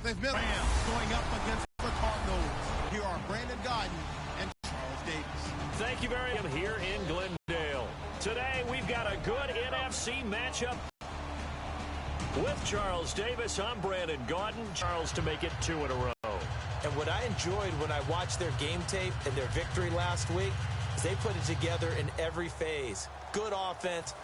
They've missed. Rams going up against the Cardinals. Here are Brandon Gaudin and Charles Davis. Thank you very much here in Glendale. Today we've got a good NFC matchup. With Charles Davis, I'm Brandon Gaudin. Charles to make it 2 in a row. And what I enjoyed when I watched their game tape and their victory last week is they put it together in every phase. Good offense.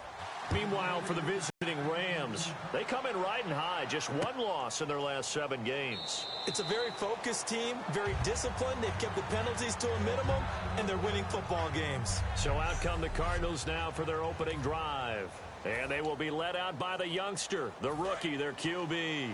Meanwhile, for the visiting Rams, they come in riding high. Just 1 loss in their last 7 games. It's a very focused team, very disciplined. They've kept the penalties to a minimum, and they're winning football games. So out come the Cardinals now for their opening drive. And they will be led out by the youngster, the rookie, their QB.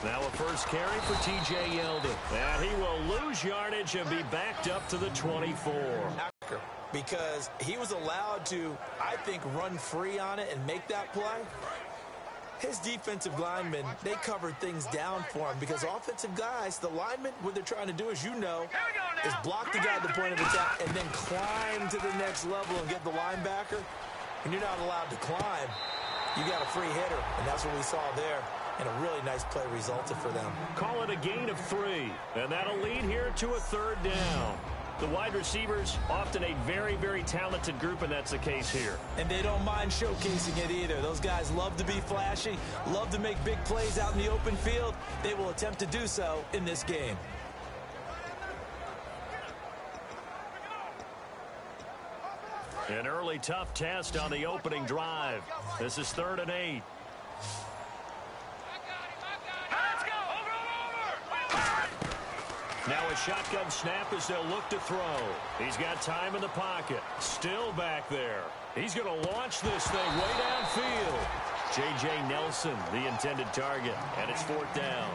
Now a first carry for T.J. Yeldon. And he will lose yardage and be backed up to the 24. Because he was allowed to, I think, run free on it and make that play. His defensive linemen, they covered things down for him because offensive guys, the linemen, what they're trying to do, as you know, is block the guy at the point of attack and then climb to the next level and get the linebacker. And you're not allowed to climb. You got a free hitter, and that's what we saw there. And a really nice play resulted for them. Call it a gain of 3, and that'll lead here to a 3rd down. The wide receivers, often a very, very talented group, and that's the case here. And they don't mind showcasing it either. Those guys love to be flashy, love to make big plays out in the open field. They will attempt to do so in this game. An early tough test on the opening drive. This is 3rd and 8. Now a shotgun snap as they'll look to throw. He's got time in the pocket. Still back there. He's going to launch this thing way downfield. J.J. Nelson, the intended target, and it's 4th down.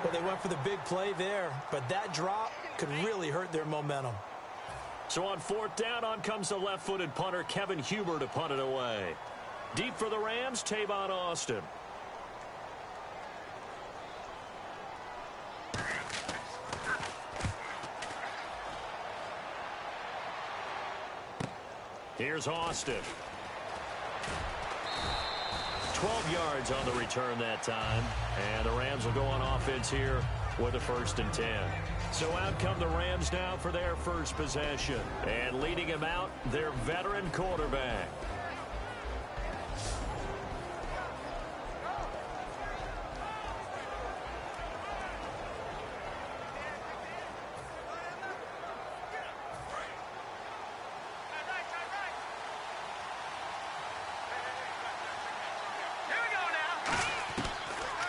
Well, they went for the big play there, but that drop could really hurt their momentum. So on 4th down, on comes the left-footed punter, Kevin Huber, to punt it away. Deep for the Rams, Tavon Austin. Here's Austin. 12 yards on the return that time. And the Rams will go on offense here with a 1st and 10. So out come the Rams now for their first possession. And leading him out, their veteran quarterback.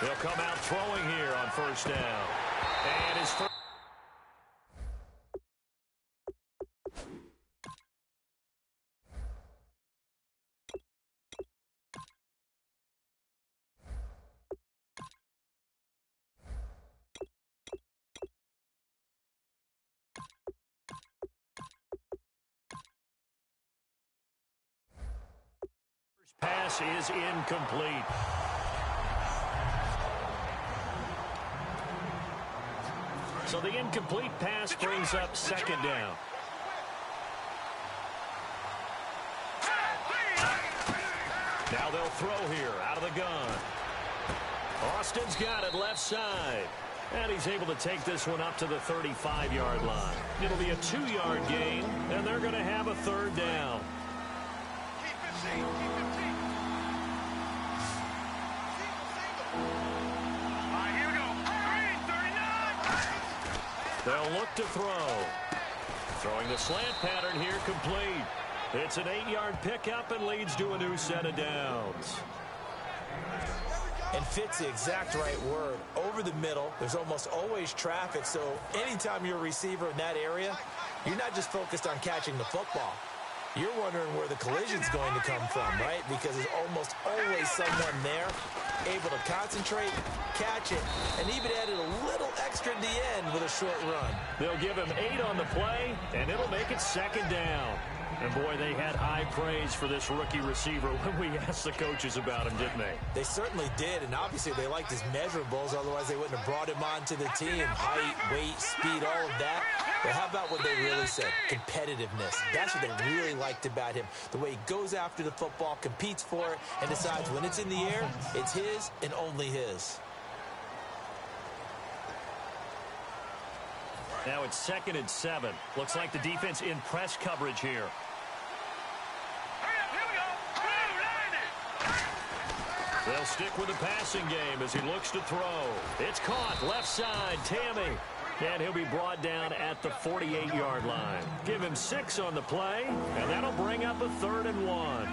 He'll come out throwing here on 1st down. And his first. Pass is incomplete. So the incomplete pass brings up 2nd down. Now they'll throw here out of the gun. Austin's got it left side. And he's able to take this one up to the 35-yard line. It'll be a 2-yard gain, and they're going to have a 3rd down. They'll look to throw. Throwing the slant pattern here complete. It's an 8-yard pickup and leads to a new set of downs. And fit's the exact right word. Over the middle, there's almost always traffic, so anytime you're a receiver in that area, you're not just focused on catching the football. You're wondering where the collision's going to come from, right? Because there's almost always someone there able to concentrate, catch it, and even added a little extra at the end with a short run. They'll give him 8 on the play, and it'll make it 2nd down. And, boy, they had high praise for this rookie receiver when we asked the coaches about him, didn't they? They certainly did, and obviously they liked his measurables. Otherwise, they wouldn't have brought him onto the team. Height, weight, speed, all of that. But how about what they really said? Competitiveness. That's what they really liked about him. The way he goes after the football, competes for it, and decides when it's in the air, it's his and only his. Now it's 2nd and 7. Looks like the defense in press coverage here. They'll stick with the passing game as he looks to throw. It's caught left side. Tammy. And he'll be brought down at the 48-yard line. Give him 6 on the play, and that'll bring up a 3rd and 1.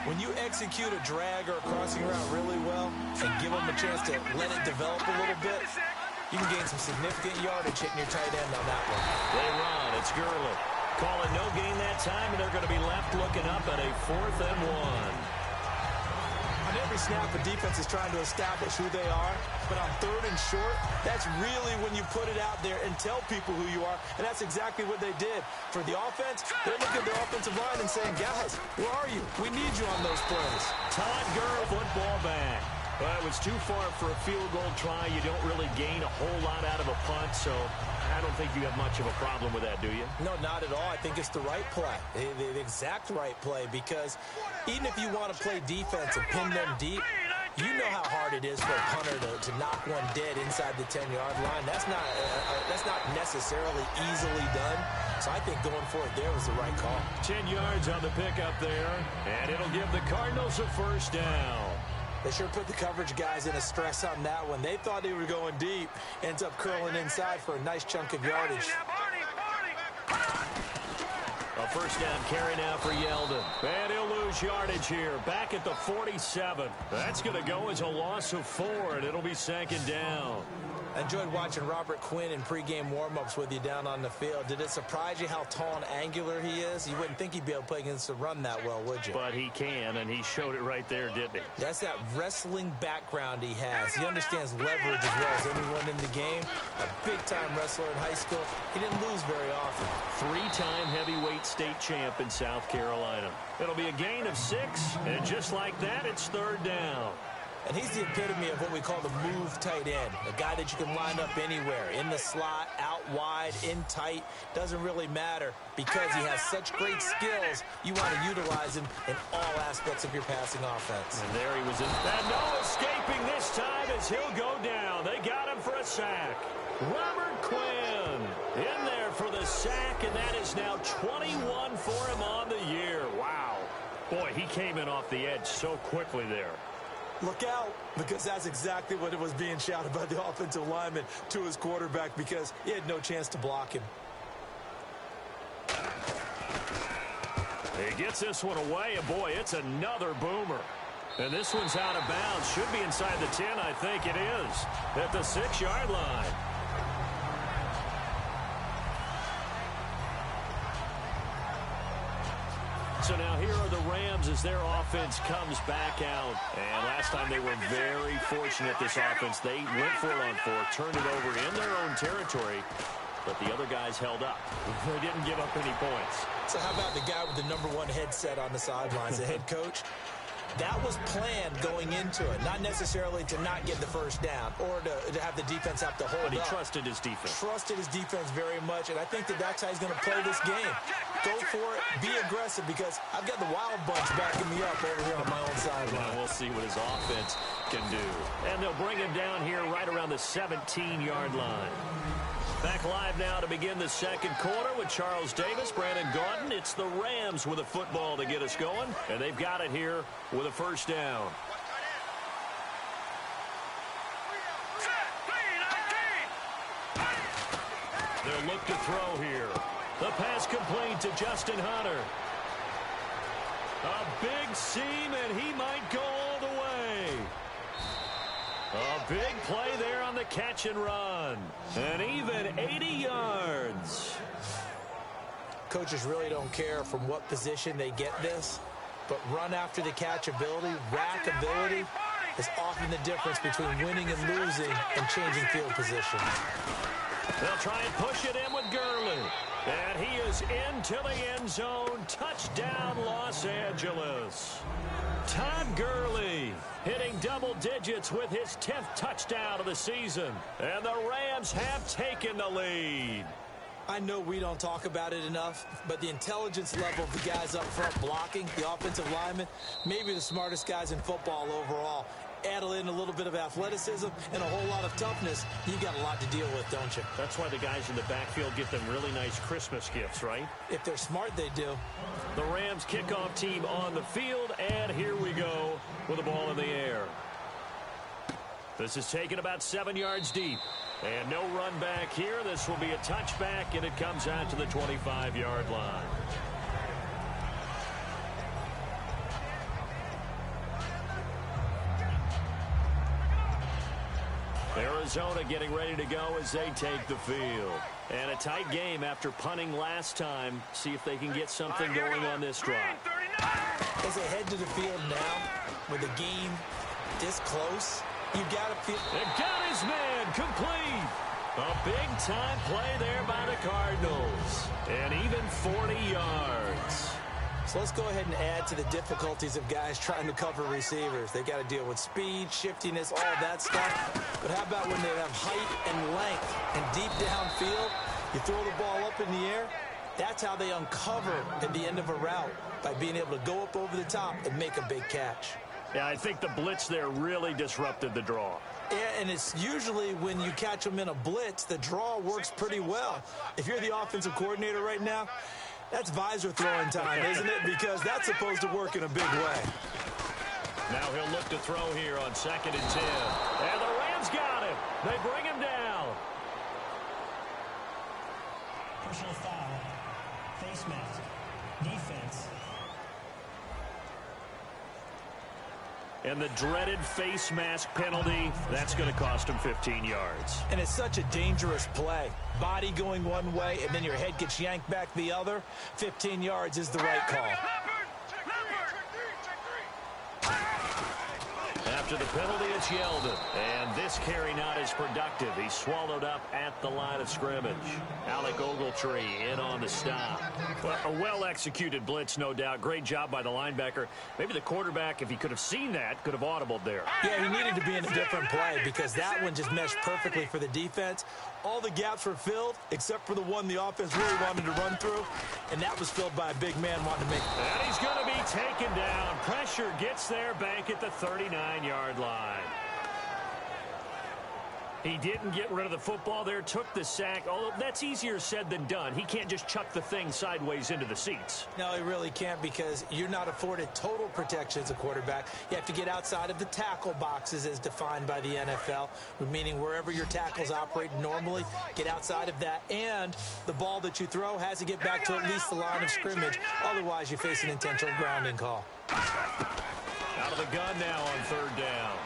When you execute a drag or a crossing route really well and give them a chance to let it develop a little bit, you can gain some significant yardage hitting your tight end on that one. They run. It's Gurley. Calling no gain that time, and they're going to be left looking up at a 4th and 1. On every snap, a defense is trying to establish who they are, but on 3rd and short, that's really when you put it out there and tell people who you are, and that's exactly what they did. For the offense, they're looking at their offensive line and saying, guys, where are you? We need you on those plays. Todd Gurley, football back. Well, it was too far for a field goal try. You don't really gain a whole lot out of a punt, so I don't think you have much of a problem with that, do you? No, not at all. I think it's the right play, the exact right play, because even if you want to play defense and pin them deep, you know how hard it is for a punter to knock one dead inside the 10-yard line. That's not necessarily easily done. So I think going for it there was the right call. 10 yards on the pickup there, and it'll give the Cardinals a 1st down. They sure put the coverage guys in a stress on that one. They thought they were going deep. Ends up curling inside for a nice chunk of yardage. A 1st down carry now for Yeldon. And he'll lose yardage here. Back at the 47. That's going to go as a loss of 4, and it'll be 2nd down. I enjoyed watching Robert Quinn in pregame warm-ups with you down on the field. Did it surprise you how tall and angular he is? You wouldn't think he'd be able to play against the run that well, would you? But he can, and he showed it right there, didn't he? That's that wrestling background he has. He understands leverage as well as anyone in the game. A big-time wrestler in high school. He didn't lose very often. 3-time heavyweight state champ in South Carolina. It'll be a gain of 6, and just like that, it's 3rd down. And he's the epitome of what we call the move tight end. A guy that you can line up anywhere. In the slot, out wide, in tight. Doesn't really matter because he has such great skills. You want to utilize him in all aspects of your passing offense. And there he was in. And no escaping this time as he'll go down. They got him for a sack. Robert Quinn in there for the sack, and that is now 21 for him on the year. Wow. Boy, he came in off the edge so quickly there. Look out, because that's exactly what it was being shouted by the offensive lineman to his quarterback because he had no chance to block him. He gets this one away, and boy, it's another boomer. And this one's out of bounds. Should be inside the 10, I think it is. At the 6-yard line. So now here are the Rams as their offense comes back out. And last time they were very fortunate, this offense. They went for it on 4, turned it over in their own territory. But the other guys held up. They didn't give up any points. So how about the guy with the #1 headset on the sidelines, the head coach? That was planned going into it, not necessarily to not get the 1st down or to have the defense have to hold up. But he trusted his defense. Trusted his defense very much, and I think that's how he's going to play this game. Go for it, be aggressive, because I've got the wild bunch backing me up over here on my own sideline. We'll see what his offense can do. And they'll bring him down here right around the 17-yard line. Back live now to begin the 2nd quarter with Charles Davis, Brandon Gaudin. It's the Rams with a football to get us going, and they've got it here with a 1st down. They'll look to throw here. The pass complete to Justin Hunter. A big seam, and he might go all the way. A big play there on the catch and run. And even 80 yards. coaches really don't care from what position they get this, but run after the catch ability, rack ability, is often the difference between winning and losing and changing field position. They'll try and push it in with Gurley. And he is into the end zone. Touchdown, Los Angeles. Todd Gurley hitting double digits with his 10th touchdown of the season. And the Rams have taken the lead. I know we don't talk about it enough, but the intelligence level of the guys up front blocking, the offensive linemen, maybe the smartest guys in football overall. Add in a little bit of athleticism and a whole lot of toughness, you got a lot to deal with, don't you? That's why the guys in the backfield get them really nice Christmas gifts, right? If they're smart, they do. The Rams kickoff team on the field, and here we go with the ball in the air. This is taken about 7 yards deep. And no run back here. This will be a touchback, and it comes out to the 25-yard line. Arizona getting ready to go as they take the field. And a tight game after punting last time. See if they can get something going on this drive. As they head to the field now, with the game this close, you've got to feel... It got his man complete. A big-time play there by the Cardinals. And even 40 yards. So let's go ahead and add to the difficulties of guys trying to cover receivers. They got to deal with speed, shiftiness, all that stuff. But how about when they have height and length and deep downfield? You throw the ball up in the air. That's how they uncover at the end of a route, by being able to go up over the top and make a big catch. Yeah, I think the blitz there really disrupted the draw. Yeah, and it's usually when you catch them in a blitz, the draw works pretty well. If you're the offensive coordinator right now, that's visor throwing time, isn't it? Because that's supposed to work in a big way. Now he'll look to throw here on 2nd and 10. And the Rams got him. They bring him down. Personal foul. Face mask. Defense. And the dreaded face mask penalty, that's going to cost him 15 yards. And it's such a dangerous play. Body going one way, and then your head gets yanked back the other. 15 yards is the right call. After the penalty, it's Yeldon. And this carry not as productive. He's swallowed up at the line of scrimmage. Alec Ogletree in on the stop. Well, a well-executed blitz, no doubt. Great job by the linebacker. Maybe the quarterback, if he could have seen that, could have audibled there. Yeah, he needed to be in a different play because that one just meshed perfectly for the defense. All the gaps were filled except for the one the offense really wanted to run through, and that was filled by a big man wanting to make it. And he's going to be taken down. Pressure gets there back at the 39-yard line. He didn't get rid of the football there, took the sack. Although that's easier said than done. He can't just chuck the thing sideways into the seats. No, he really can't, because you're not afforded total protection as a quarterback. You have to get outside of the tackle boxes as defined by the NFL, meaning wherever your tackles operate normally, get outside of that. And the ball that you throw has to get back to at least the line of scrimmage. Otherwise, you face an intentional grounding call. Out of the gun now on 3rd down.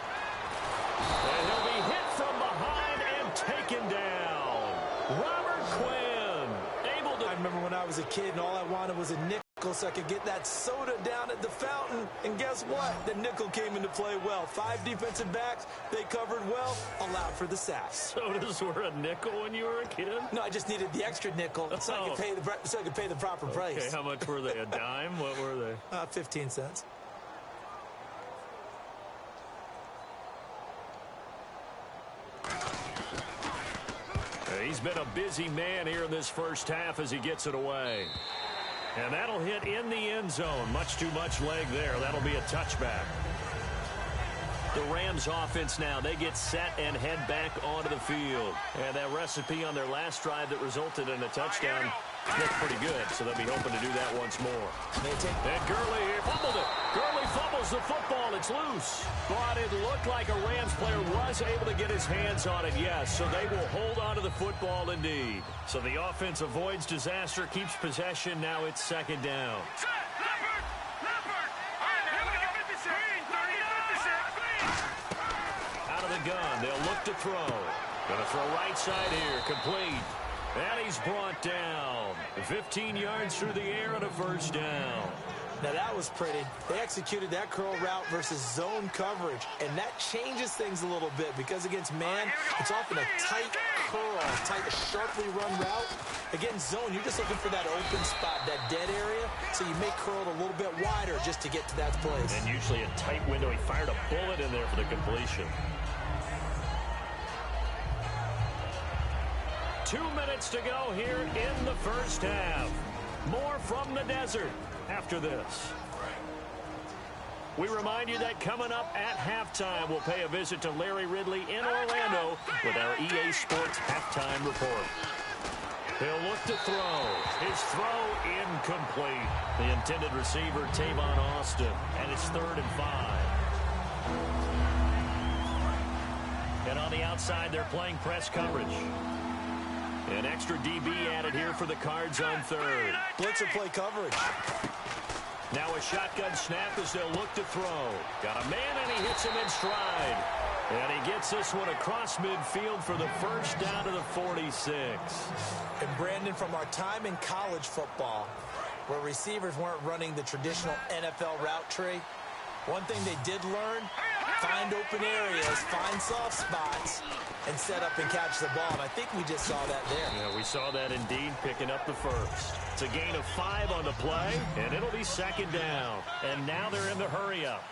And he'll be hit from behind and taken down. Robert Quinn able to... I remember when I was a kid and all I wanted was a nickel so I could get that soda down at the fountain. And guess what? The nickel came into play well. 5 defensive backs, they covered well, allowed for the sacks. Sodas were a nickel when you were a kid? No, I just needed the extra nickel so I could pay the proper price. Okay, how much were they? A dime? What were they? 15 cents. He's been a busy man here in this first half as he gets it away. And that'll hit in the end zone. Much too much leg there. That'll be a touchback. The Rams offense now, they get set and head back onto the field. And that recipe on their last drive that resulted in a touchdown looked pretty good, so they'll be hoping to do that once more. And Gurley here fumbled it. Gurley fumbles the football. It's loose. But it looked like a Rams player was able to get his hands on it, yes. So they will hold on to the football indeed. So the offense avoids disaster, keeps possession. Now it's 2nd down. Out of the gun, they'll look to throw. Going to throw right side here, complete. And he's brought down. 15 yards through the air and a first down. Now that was pretty. They executed that curl route versus zone coverage, and that changes things a little bit because against man, it's often a tight curl, tight, sharply run route. Against zone, you're just looking for that open spot, that dead area, so you may curl it a little bit wider just to get to that place. And usually a tight window. He fired a bullet in there for the completion. 2 minutes to go here in the first half. More from the desert after this. We remind you that coming up at halftime, we'll pay a visit to Larry Ridley in Orlando with our EA Sports halftime report. He'll look to throw. His throw incomplete. The intended receiver, Tavon Austin, and it's 3rd and 5. And on the outside, they're playing press coverage. An extra DB added here for the Cards on 3rd. Blitzer play coverage. Now a shotgun snap as they'll look to throw. Got a man, and he hits him in stride. And he gets this one across midfield for the first down to the 46. And Brandon, from our time in college football, where receivers weren't running the traditional NFL route tree, one thing they did learn, find open areas, find soft spots, and set up and catch the ball. And I think we just saw that there. Yeah, we saw that indeed, picking up the first. It's a gain of 5 on the play, and it'll be 2nd down. And now they're in the hurry-up.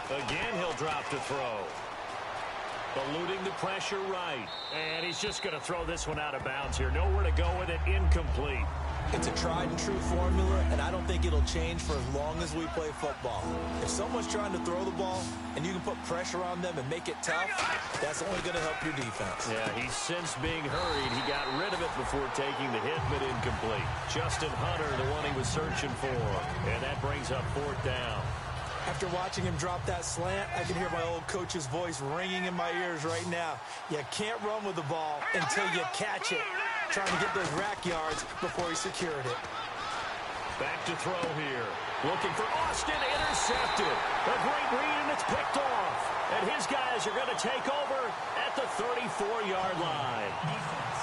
Again, he'll drop to throw. Eluding the pressure right. And he's just going to throw this one out of bounds here. Nowhere to go with it. Incomplete. It's a tried-and-true formula, and I don't think it'll change for as long as we play football. If someone's trying to throw the ball and you can put pressure on them and make it tough, that's only going to help your defense. Yeah, he's since being hurried. He got rid of it before taking the hit, but incomplete. Justin Hunter, the one he was searching for. And that brings up 4th down. After watching him drop that slant, I can hear my old coach's voice ringing in my ears right now. You can't run with the ball until you catch it. Trying to get those rack yards before he secured it. Back to throw here. Looking for Austin, intercepted. A great read, and it's picked off. And his guys are going to take over at the 34-yard line. Defense.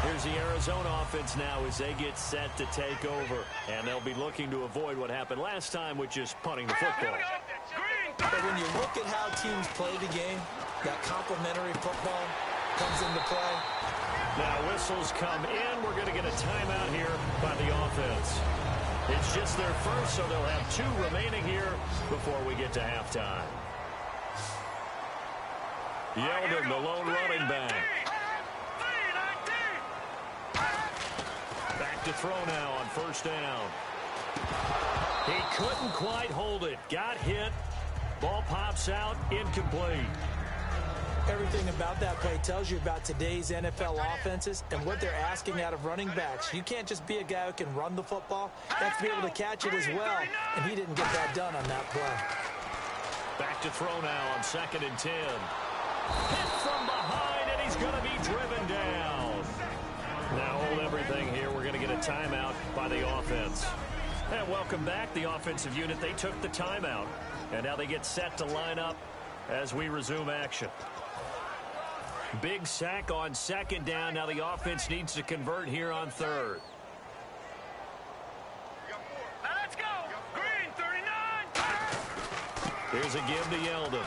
Here's the Arizona offense now as they get set to take over. And they'll be looking to avoid what happened last time, which is punting the football. But when you look at how teams play the game, that complementary football comes into play. Now whistles come in. We're going to get a timeout here by the offense. It's just their first, so they'll have 2 remaining here before we get to halftime. Yeldon, the lone running back. Back to throw now on 1st down. He couldn't quite hold it. Got hit. Ball pops out. Incomplete. Everything about that play tells you about today's NFL offenses and what they're asking out of running backs. You can't just be a guy who can run the football. You have to be able to catch it as well, and he didn't get that done on that play. Back to throw now on 2nd and 10. Hit from behind, and he's going to be driven down. Now hold everything here. We're going to get a timeout by the offense. And welcome back, the offensive unit. They took the timeout, and now they get set to line up as we resume action. Big sack on 2nd down. Now the offense needs to convert here on 3rd. Let's go. Green 39. Here's a give to Yeldon.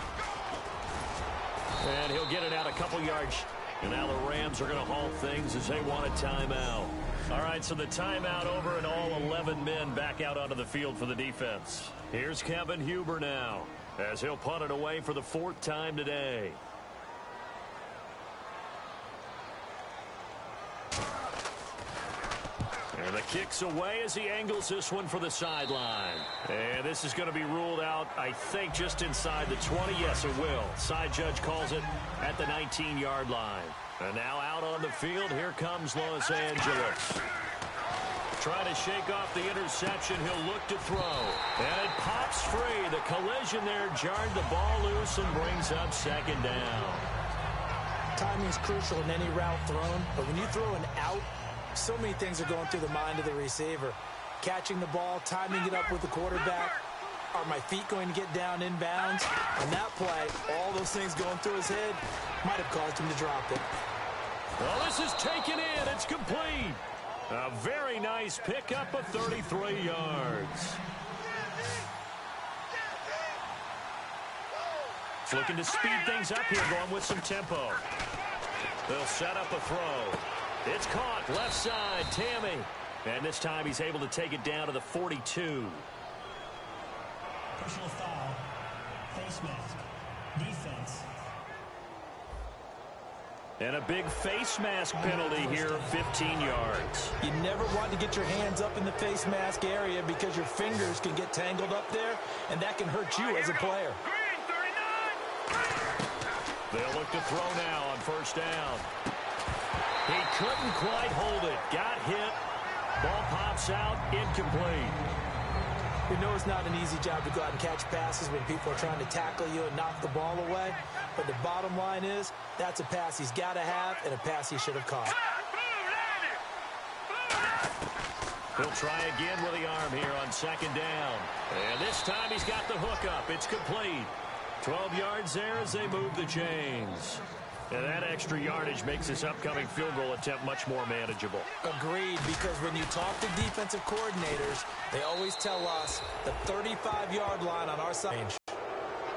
And he'll get it out a couple yards. And now the Rams are going to halt things as they want a timeout. All right, so the timeout over and all 11 men back out onto the field for the defense. Here's Kevin Huber now as he'll punt it away for the 4th time today. And the kick's away as he angles this one for the sideline. And this is going to be ruled out, I think, just inside the 20. Yes, it will. Side judge calls it at the 19-yard line. And now out on the field, here comes Los Angeles. Trying to shake off the interception. He'll look to throw. And it pops free. The collision there jarred the ball loose and brings up 2nd down. Timing is crucial in any route thrown, but when you throw an out So many things are going through the mind of the receiver. Catching the ball, timing it up with the quarterback. Are my feet going to get down inbounds? On that play, all those things going through his head might have caused him to drop it. Well, this is taken in. It's complete. A very nice pickup of 33 yards. Looking to speed things up here, going with some tempo. They'll set up a throw. It's caught, left side, Tammy. And this time he's able to take it down to the 42. Personal foul. Face mask. Defense. And a big face mask penalty here of 15 yards. You never want to get your hands up in the face mask area because your fingers can get tangled up there, and that can hurt you as a player. They'll look to throw now on first down. He couldn't quite hold it. Got hit. Ball pops out. Incomplete. We know it's not an easy job to go out and catch passes when people are trying to tackle you and knock the ball away. But the bottom line is, that's a pass he's got to have and a pass he should have caught. He'll try again with the arm here on second down. And this time he's got the hook up. It's complete. 12 yards there as they move the chains. And that extra yardage makes this upcoming field goal attempt much more manageable. Agreed, because when you talk to defensive coordinators, they always tell us the 35-yard line on our side.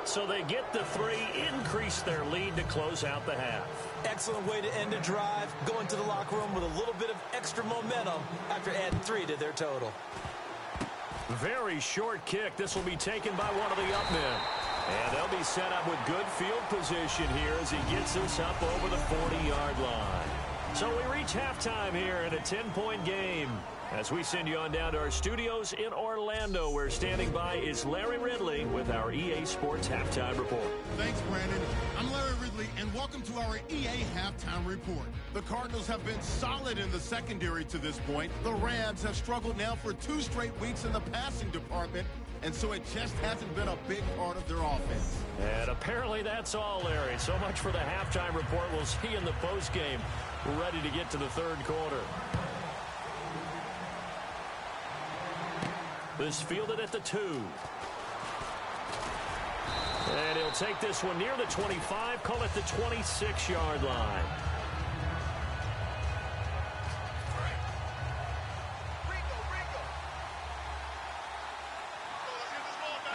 So they get the 3, increase their lead to close out the half. Excellent way to end a drive, go into the locker room with a little bit of extra momentum after adding 3 to their total. Very short kick. This will be taken by one of the up men. And they'll be set up with good field position here as he gets us up over the 40-yard line. So we reach halftime here in a 10-point game. As we send you on down to our studios in Orlando, where standing by is Larry Ridley with our EA Sports Halftime Report. Thanks, Brandon. I'm Larry Ridley, and welcome to our EA Halftime Report. The Cardinals have been solid in the secondary to this point. The Rams have struggled now for 2 straight weeks in the passing department, and so it just hasn't been a big part of their offense. And apparently that's all, Larry. So much for the halftime report. We'll see you in the postgame. We're ready to get to the third quarter. This fielded at the 2. And he'll take this one near the 25, call it the 26-yard line.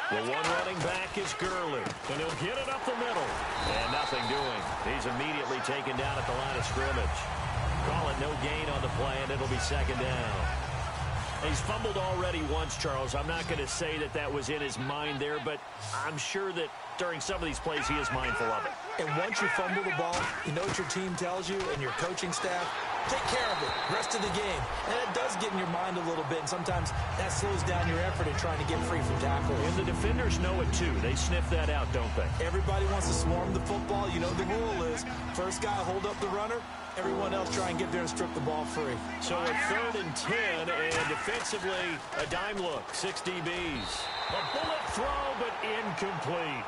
The one running back is Gurley, and he'll get it up the middle. And nothing doing. He's immediately taken down at the line of scrimmage. Call it no gain on the play, and it'll be second down. He's fumbled already once, Charles. I'm not going to say that that was in his mind there, but I'm sure that during some of these plays he is mindful of it. And once you fumble the ball, you know what your team tells you and your coaching staff? Take care of it, rest of the game. And it does get in your mind a little bit, and sometimes that slows down your effort in trying to get free from tackles. And the defenders know it, too. They sniff that out, don't they? Everybody wants to swarm the football. You know the rule is first guy hold up the runner, everyone else try and get there and strip the ball free. So a 3rd and 10, and defensively, a dime look, 6 DBs. A bullet throw, but incomplete.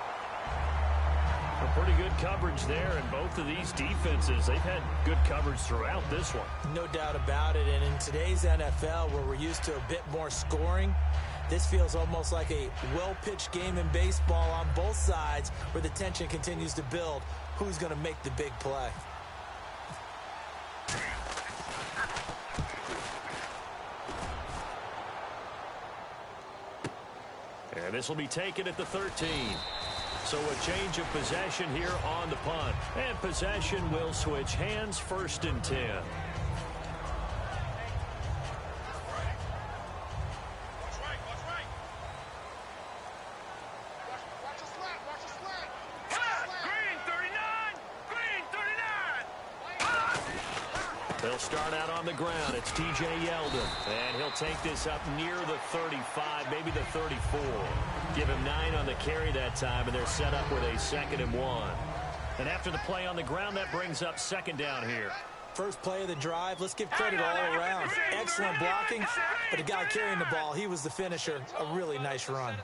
A pretty good coverage there, and both of these defenses, they've had good coverage throughout this one. No doubt about it, and in today's NFL, where we're used to a bit more scoring, this feels almost like a well-pitched game in baseball on both sides, where the tension continues to build. Who's going to make the big play? And this will be taken at the 13. So a change of possession here on the punt. And possession will switch hands, 1st and 10. They'll start out on the ground. It's T.J. Yeldon. And he'll take this up near the 35, maybe the 34. Give him 9 on the carry that time, and they're set up with a 2nd and 1. And after the play on the ground, that brings up 2nd down here. First play of the drive. Let's give credit all around. Excellent blocking, but the guy carrying the ball, he was the finisher. A really nice run.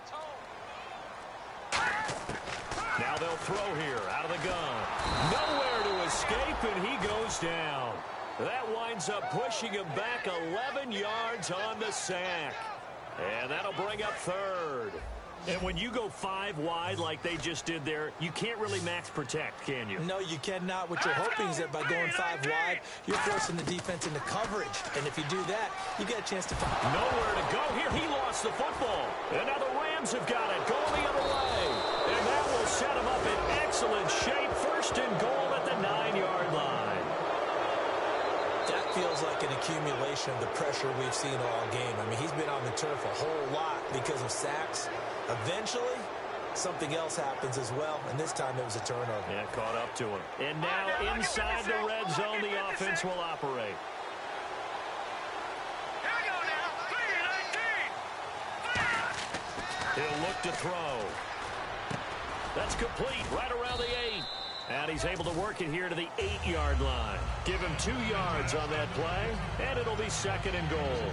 Now they'll throw here out of the gun. Nowhere to escape, and he goes down. That winds up pushing him back 11 yards on the sack. And that'll bring up third. And when you go 5 wide like they just did there, you can't really max protect, can you? No, you cannot. What you're hoping is that by going 5 wide, you're forcing the defense into coverage. And if you do that, you get a chance to find nowhere to go here. He lost the football. And now the Rams have got it going the other way. And that will set him up in excellent shape. First and goal at the 9-yard line. That feels like an accumulation of the pressure we've seen all game. I mean, he's been on the turf a whole lot because of sacks. Eventually, something else happens as well, and this time it was a turnover. Yeah, caught up to him. And now inside the red zone, the offense will operate. Here we go now. 3-19. He'll look to throw. That's complete right around the 8. And he's able to work it here to the 8-yard line. Give him 2 yards on that play, and it'll be second and goal.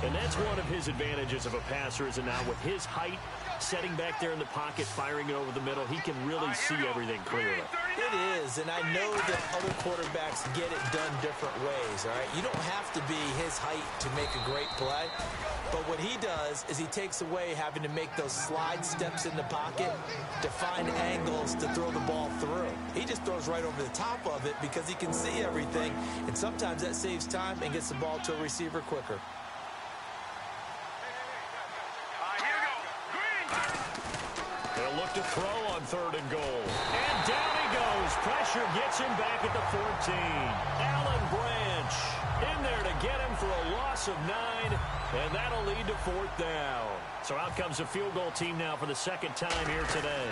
And that's one of his advantages of a passer, is now with his height, setting back there in the pocket, firing it over the middle, he can really see everything clearly. It is, and I know that other quarterbacks get it done different ways, all right? You don't have to be his height to make a great play, but what he does is he takes away having to make those slide steps in the pocket to find angles to throw the ball through. He just throws right over the top of it because he can see everything, and sometimes that saves time and gets the ball to a receiver quicker. They'll look to throw on third and goal. And down he goes. Pressure gets him back at the 14. Allen Branch in there to get him for a loss of 9, and that'll lead to 4th down. So out comes a field goal team now for the second time here today.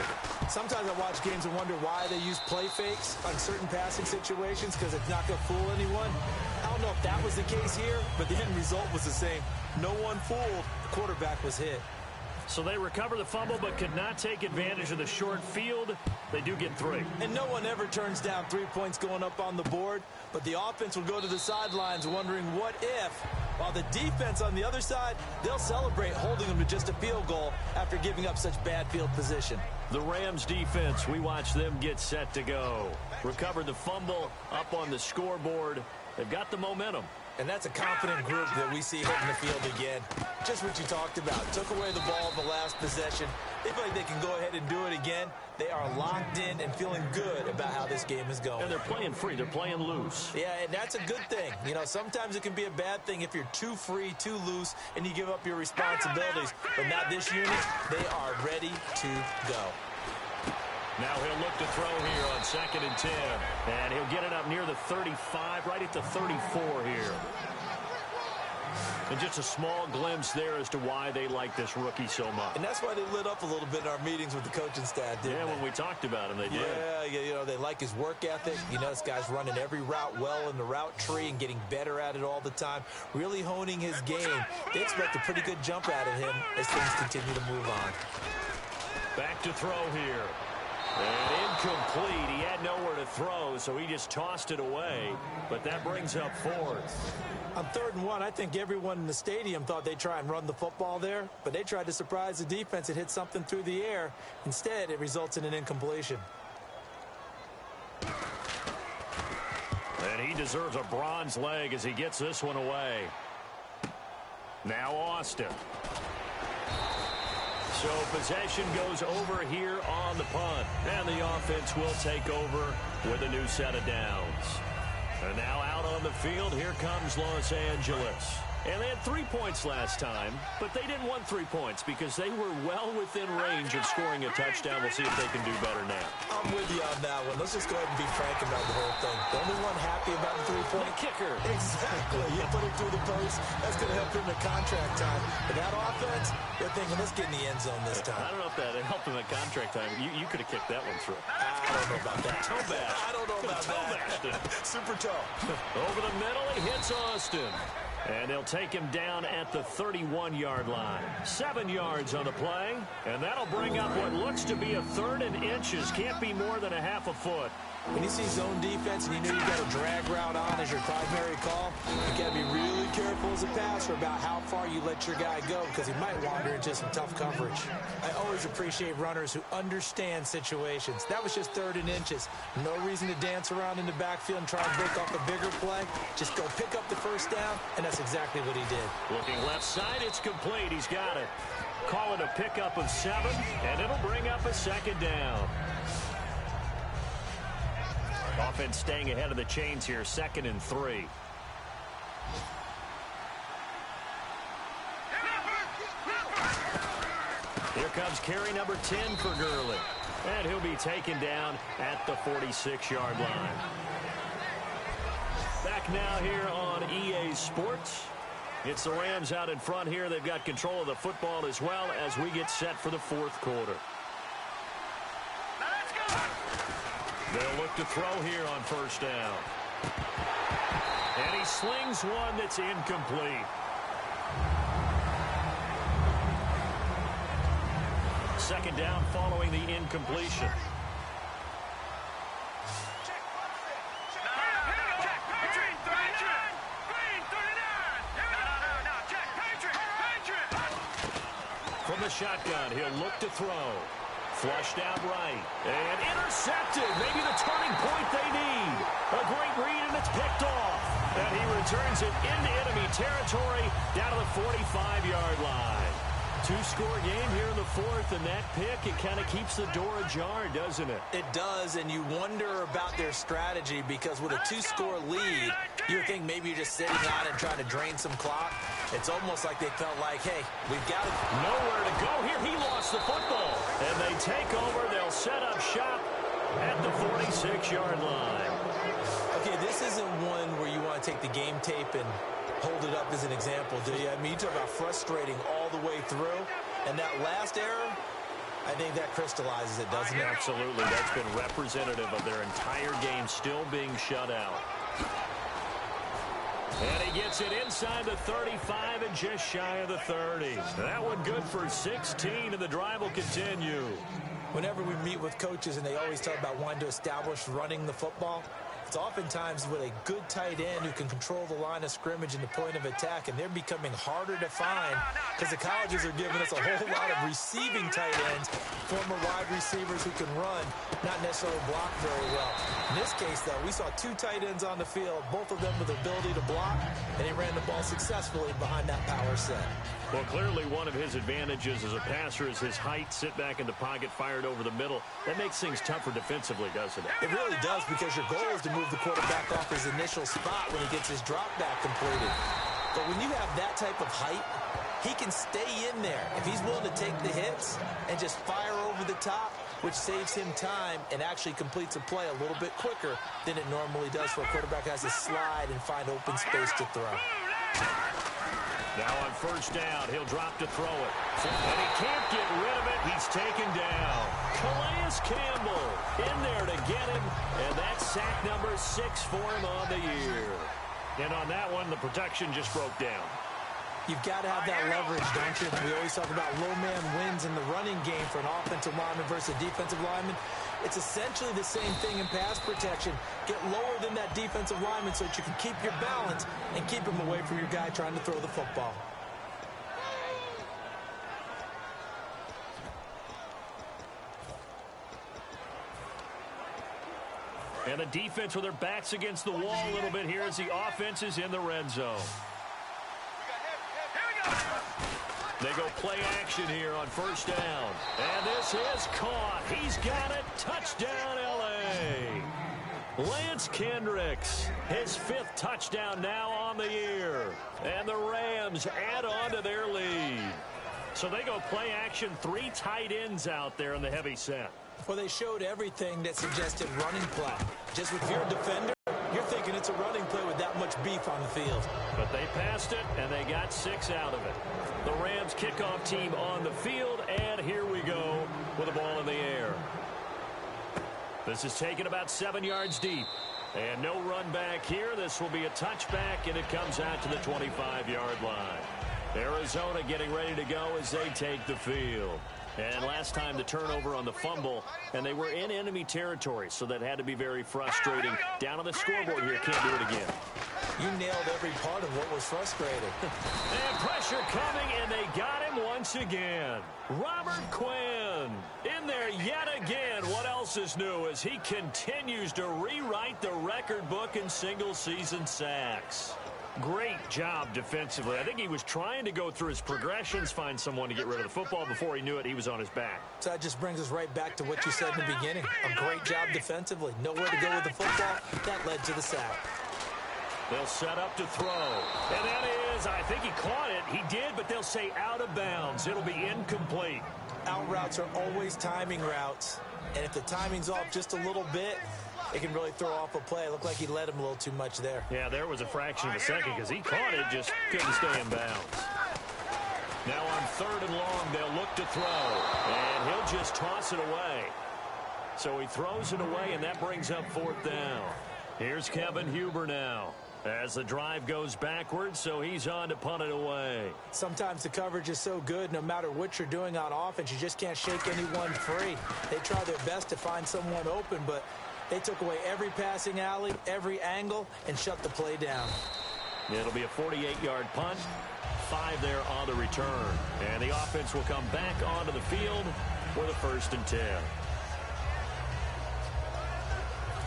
Sometimes I watch games and wonder why they use play fakes on certain passing situations because it's not going to fool anyone. I don't know if that was the case here, but the end result was the same. No one fooled. The quarterback was hit. So they recover the fumble but could not take advantage of the short field. They do get 3. And no one ever turns down 3 points going up on the board, but the offense will go to the sidelines wondering what if, while the defense on the other side, they'll celebrate holding them to just a field goal after giving up such bad field position. The Rams defense, we watch them get set to go. Recovered the fumble up on the scoreboard. They've got the momentum. And that's a confident group that we see hitting the field again. Just what you talked about. Took away the ball in the last possession. They feel like they can go ahead and do it again. They are locked in and feeling good about how this game is going. And they're playing free. They're playing loose. Yeah, and that's a good thing. You know, sometimes it can be a bad thing if you're too free, too loose, and you give up your responsibilities. But not this unit. They are ready to go. Now he'll look to throw here on 2nd and 10. And he'll get it up near the 35, right at the 34 here. And just a small glimpse there as to why they like this rookie so much. And that's why they lit up a little bit in our meetings with the coaching staff, didn't they? When we talked about him, they did. Yeah, you know, they like his work ethic. You know, this guy's running every route well in the route tree and getting better at it all the time, really honing his game. They expect a pretty good jump out of him as things continue to move on. Back to throw here. And incomplete. He had nowhere to throw, so he just tossed it away. But that brings up 4th. On 3rd and 1, I think everyone in the stadium thought they'd try and run the football there, but they tried to surprise the defense and hit something through the air. Instead, it results in an incompletion. And he deserves a bronze leg as he gets this one away. Now Austin. So possession goes over here on the punt. And the offense will take over with a new set of downs. And now out on the field, here comes Los Angeles. And they had 3 points last time, but they didn't want 3 points because they were well within range of scoring a touchdown. We'll see if they can do better now. I'm with you on that one. Let's just go ahead and be frank about the whole thing. The only one happy about the 3-point kicker. Exactly. You put it through the post. That's going to help him at contract time. But that offense, they're thinking, let's get in the end zone this time. I don't know if that helped him at contract time. You could have kicked that one through. I don't know about that. Toe bash. I don't know about Toe bashed it. Super toe. Over the middle, he hits Austin. And they'll take him down at the 31-yard line. 7 yards on the play, and that'll bring up what looks to be a 3rd and inches. Can't be more than a half a foot. When you see zone defense and you know you've got a drag route on as your primary call, you got to be really careful as a passer about how far you let your guy go because he might wander into some tough coverage. I always appreciate runners who understand situations. That was just 3rd and inches. No reason to dance around in the backfield and try and break off a bigger play. Just go pick up the first down, and that's exactly what he did. Looking left side, it's complete. He's got it. Call it a pickup of 7, and it'll bring up a 2nd down. Offense staying ahead of the chains here, 2nd and 3. Here comes carry number 10 for Gurley. And he'll be taken down at the 46-yard line. Back now here on EA Sports. It's the Rams out in front here. They've got control of the football as well as we get set for the 4th quarter. They'll look to throw here on 1st down. And he slings one that's incomplete. Second down following the incompletion. From the shotgun, he'll look to throw. Flushed out right. And intercepted. Maybe the turning point they need. A great read, and it's picked off. And he returns it into enemy territory down to the 45-yard line. 2-score game here in the 4th, and that pick, it kind of keeps the door ajar, doesn't it? It does, and you wonder about their strategy because with a 2-score lead, you would think maybe you're just sitting on and trying to drain some clock. It's almost like they felt like, hey, we've got it. Nowhere to go here. He lost the football. And they take over. They'll set up shop at the 46-yard line. Okay, this isn't one where you want to take the game tape and hold it up as an example, do you? I mean, you talk about frustrating all the way through. And that last error, I think that crystallizes it, doesn't it? Absolutely. That's been representative of their entire game still being shut out. And he gets it inside the 35 and just shy of the 30. That one good for 16, and the drive will continue. Whenever we meet with coaches and they always talk about wanting to establish running the football, it's oftentimes with a good tight end who can control the line of scrimmage and the point of attack, and they're becoming harder to find because the colleges are giving us a whole lot of receiving tight ends, former wide receivers who can run, not necessarily block very well. In this case, though, we saw 2 tight ends on the field, both of them with the ability to block, and he ran the ball successfully behind that power set. Well, clearly one of his advantages as a passer is his height, sit back in the pocket, fired over the middle. That makes things tougher defensively, doesn't it? It really does, because your goal is to move the quarterback off his initial spot when he gets his drop back completed. But when you have that type of height, he can stay in there if he's willing to take the hits and just fire over the top, which saves him time and actually completes a play a little bit quicker than it normally does for a quarterback who has to slide and find open space to throw. Now on 1st down, he'll drop to throw it. And he can't get rid of it. He's taken down. Calais Campbell in there to get him. And that's sack number 6 for him on the year. And on that one, the protection just broke down. You've got to have that leverage, don't you? We always talk about low man wins in the running game for an offensive lineman versus a defensive lineman. It's essentially the same thing in pass protection. Get lower than that defensive lineman so that you can keep your balance and keep him away from your guy trying to throw the football. And the defense with their backs against the wall a little bit here as the offense is in the red zone. They go play action here on 1st down. And this is caught. He's got it. Touchdown, L.A. Lance Kendricks, his 5th touchdown now on the year. And the Rams add on to their lead. So they go play action, 3 tight ends out there in the heavy set. Well, they showed everything that suggested running play. Just with your defender, you're thinking it's a running play with that much beef on the field. But they passed it, and they got 6 out of it. The Rams kickoff team on the field, and here we go with the ball in the air. This is taken about 7 yards deep. And no run back here. This will be a touchback, and it comes out to the 25-yard line. Arizona getting ready to go as they take the field. And last time the turnover on the fumble, and they were in enemy territory, so that had to be very frustrating. Down on the scoreboard here, can't do it again. You nailed every part of what was frustrating. And pressure coming, and they got him once again. Robert Quinn in there yet again. What else is new as he continues to rewrite the record book in single-season sacks? Great job defensively. I think he was trying to go through his progressions, find someone to get rid of the football. Before he knew it, he was on his back. So that just brings us right back to what you said in the beginning. A great job defensively. Nowhere to go with the football. That led to the sack. They'll set up to throw. And that is, I think he caught it. He did, but they'll say out of bounds. It'll be incomplete. Out routes are always timing routes. And if the timing's off just a little bit, it can really throw off a play. It looked like he led him a little too much there. Yeah, there was a fraction of a second because he caught it, just couldn't stay in bounds. Now on 3rd and long, they'll look to throw. And he'll just toss it away. So he throws it away, and that brings up 4th down. Here's Kevin Huber now as the drive goes backwards, so he's on to punt it away. Sometimes the coverage is so good, no matter what you're doing on offense, you just can't shake anyone free. They try their best to find someone open, but they took away every passing alley, every angle, and shut the play down. It'll be a 48-yard punt. 5 there on the return. And the offense will come back onto the field for the 1st and 10.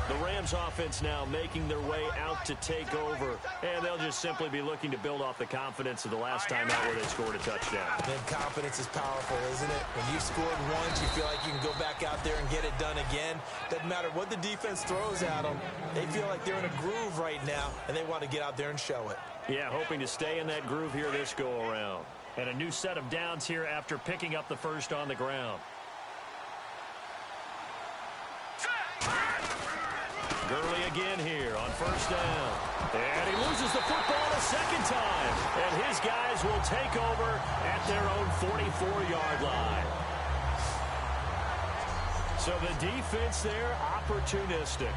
The Rams offense now making their way out to take over, and they'll just simply be looking to build off the confidence of the last time out where they scored a touchdown. Then confidence is powerful, isn't it? When you've scored once, you feel like you can go back out there and get it done again. Doesn't matter what the defense throws at them. They feel like they're in a groove right now, and they want to get out there and show it. Yeah, hoping to stay in that groove here this go-around. And a new set of downs here after picking up the first on the ground. Gurley again here on 1st down. And he loses the football a second time. And his guys will take over at their own 44-yard line. So the defense there, opportunistic.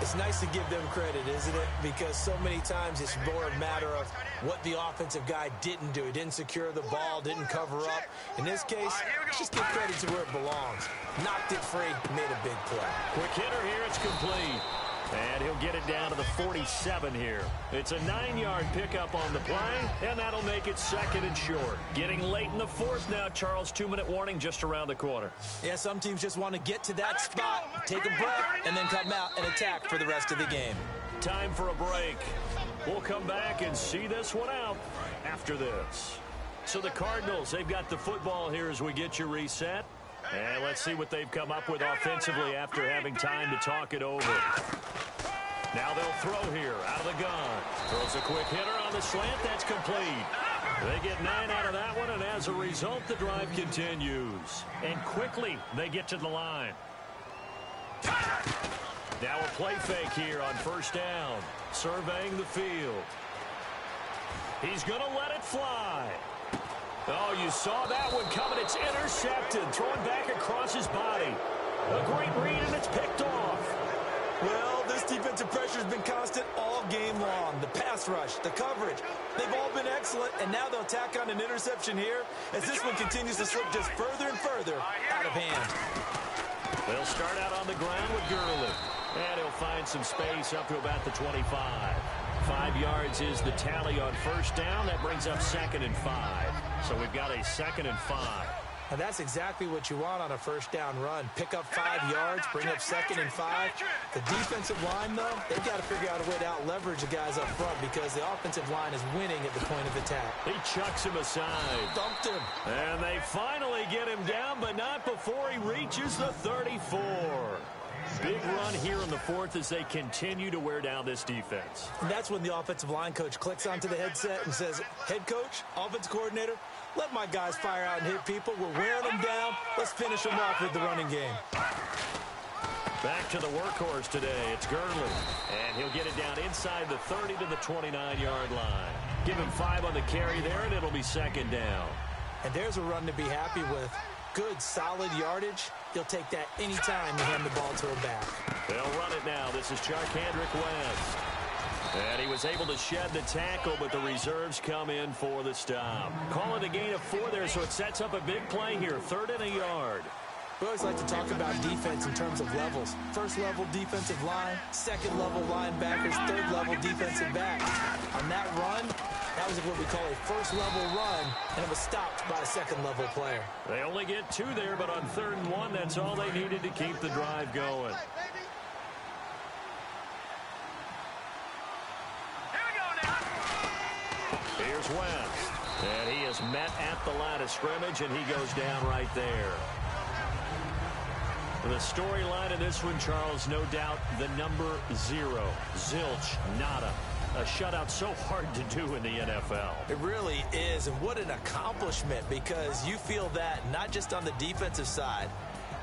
It's nice to give them credit, isn't it? Because so many times it's more a matter of what the offensive guy didn't do. He didn't secure the ball, didn't cover up. In this case, just give credit to where it belongs. Knocked it free, made a big play. Quick hitter here, it's complete. And he'll get it down to the 47 here. It's a 9-yard pickup on the play, and that'll make it 2nd and short. Getting late in the 4th now, Charles. 2-minute warning just around the corner. Yeah, some teams just want to get to that spot, take a breath, and then come out and attack for the rest of the game. Time for a break. We'll come back and see this one out after this. So the Cardinals, they've got the football here as we get you reset. And let's see what they've come up with offensively after having time to talk it over. Now they'll throw here out of the gun. Throws a quick hitter on the slant. That's complete. They get 9 out of that one, and as a result, the drive continues. And quickly, they get to the line. Now a play fake here on 1st down. Surveying the field. He's going to let it fly. Oh, you saw that one coming. It's intercepted. Thrown back across his body. A great read, and it's picked off. Well, this defensive pressure has been constant all game long. The pass rush, the coverage, they've all been excellent, and now they'll tack on an interception here as this one continues to slip just further and further out of hand. They'll start out on the ground with Gurley, and he'll find some space up to about the 25. 5 yards is the tally on 1st down. That brings up 2nd and 5. So we've got a 2nd and 5. And that's exactly what you want on a 1st down run. Pick up 5 yards, bring up 2nd and 5. The defensive line, though, they've got to figure out a way to out-leverage the guys up front because the offensive line is winning at the point of attack. He chucks him aside. Dumped him. And they finally get him down, but not before he reaches the 34. Big run here in the 4th as they continue to wear down this defense. And that's when the offensive line coach clicks onto the headset and says, head coach, offense coordinator, let my guys fire out and hit people. We're wearing them down. Let's finish them off with the running game. Back to the workhorse today. It's Gurley. And he'll get it down inside the 30 to the 29-yard line. Give him 5 on the carry there, and it'll be 2nd down. And there's a run to be happy with. Good, solid yardage. He'll take that anytime you hand the ball to him back. They'll run it now. This is Charkandrick West. And he was able to shed the tackle, but the reserves come in for the stop. Call it a gain of 4 there, so it sets up a big play here. 3rd and a yard. We always like to talk about defense in terms of levels. First level defensive line, second level linebackers, third level defensive backs. On that run, that was what we call a first level run, and it was stopped by a second level player. They only get 2 there, but on 3rd and 1, that's all they needed to keep the drive going. Here's West, and he is met at the line of scrimmage, and he goes down right there. The storyline in this one, Charles, no doubt the number 0, zilch, nada. A shutout so hard to do in the NFL. It really is, and what an accomplishment, because you feel that not just on the defensive side,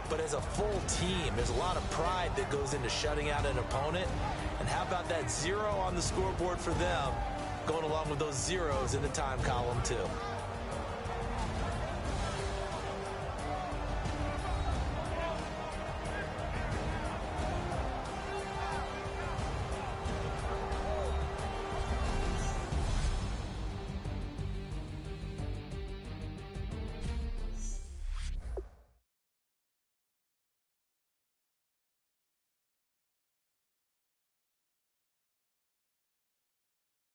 but as a full team. There's a lot of pride that goes into shutting out an opponent, and how about that 0 on the scoreboard for them, going along with those zeros in the time column too.